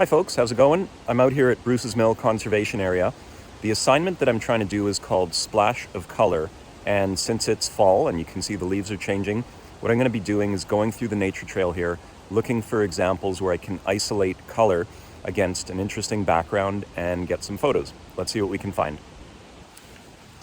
Hi folks, how's it going? I'm out here at Bruce's Mill Conservation Area. The assignment that I'm trying to do is called Splash of Color, and since it's fall and you can see the leaves are changing, what I'm going to be doing is going through the nature trail here, looking for examples where I can isolate color against an interesting background and get some photos. Let's see what we can find.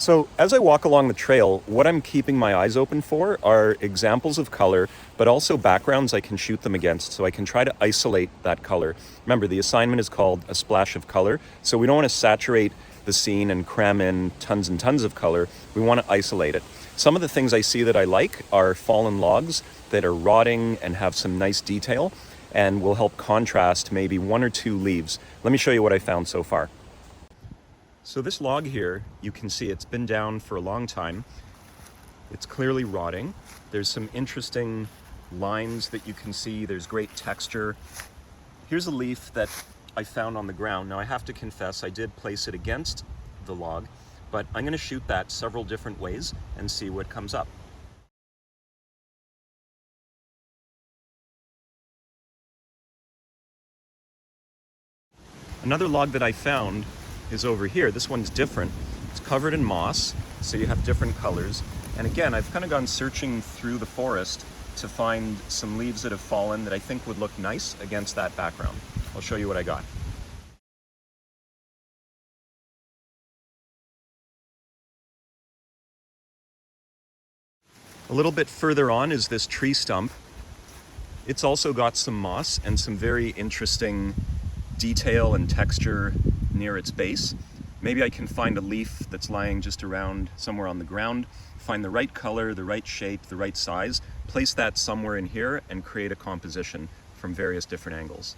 So as I walk along the trail, what I'm keeping my eyes open for are examples of color, but also backgrounds I can shoot them against, so I can try to isolate that color. Remember, the assignment is called a splash of color, so we don't want to saturate the scene and cram in tons and tons of color. We want to isolate it. Some of the things I see that I like are fallen logs that are rotting and have some nice detail and will help contrast maybe one or two leaves. Let me show you what I found so far. So this log here, you can see it's been down for a long time. It's clearly rotting. There's some interesting lines that you can see. There's great texture. Here's a leaf that I found on the ground. Now I have to confess, I did place it against the log, but I'm going to shoot that several different ways and see what comes up. Another log that I found is over here. This one's different. It's covered in moss, so you have different colors. And again, I've kind of gone searching through the forest to find some leaves that have fallen that I think would look nice against that background. I'll show you what I got. A little bit further on is this tree stump. It's also got some moss and some very interesting detail and texture near its base. Maybe I can find a leaf that's lying just around somewhere on the ground, find the right color, the right shape, the right size, place that somewhere in here and create a composition from various different angles.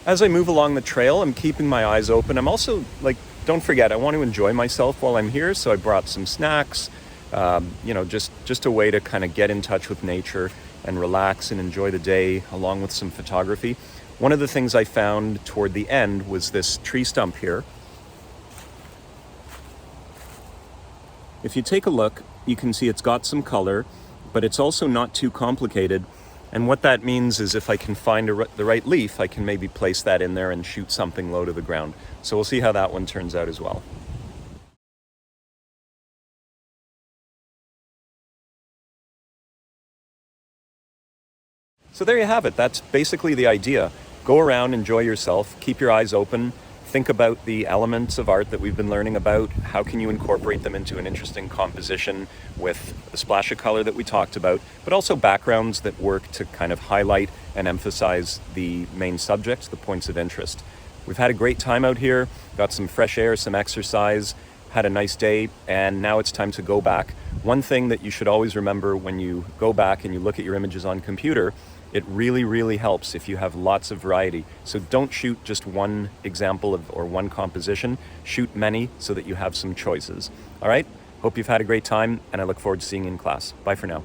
As I move along the trail, I'm keeping my eyes open. I'm also, don't forget, I want to enjoy myself while I'm here, so I brought some snacks, just a way to kind of get in touch with nature and relax and enjoy the day, along with some photography. One of the things I found toward the end was this tree stump here. If you take a look, you can see it's got some color, but it's also not too complicated. And what that means is if I can find the right leaf, I can maybe place that in there and shoot something low to the ground. So we'll see how that one turns out as well. So there you have it. That's basically the idea. Go around, enjoy yourself, keep your eyes open, think about the elements of art that we've been learning about. How can you incorporate them into an interesting composition with the splash of color that we talked about, but also backgrounds that work to kind of highlight and emphasize the main subjects, the points of interest. We've had a great time out here, got some fresh air, some exercise, had a nice day, and now it's time to go back. One thing that you should always remember when you go back and you look at your images on computer, it really, really helps if you have lots of variety. So don't shoot just one example or one composition. Shoot many so that you have some choices. All right? Hope you've had a great time, and I look forward to seeing you in class. Bye for now.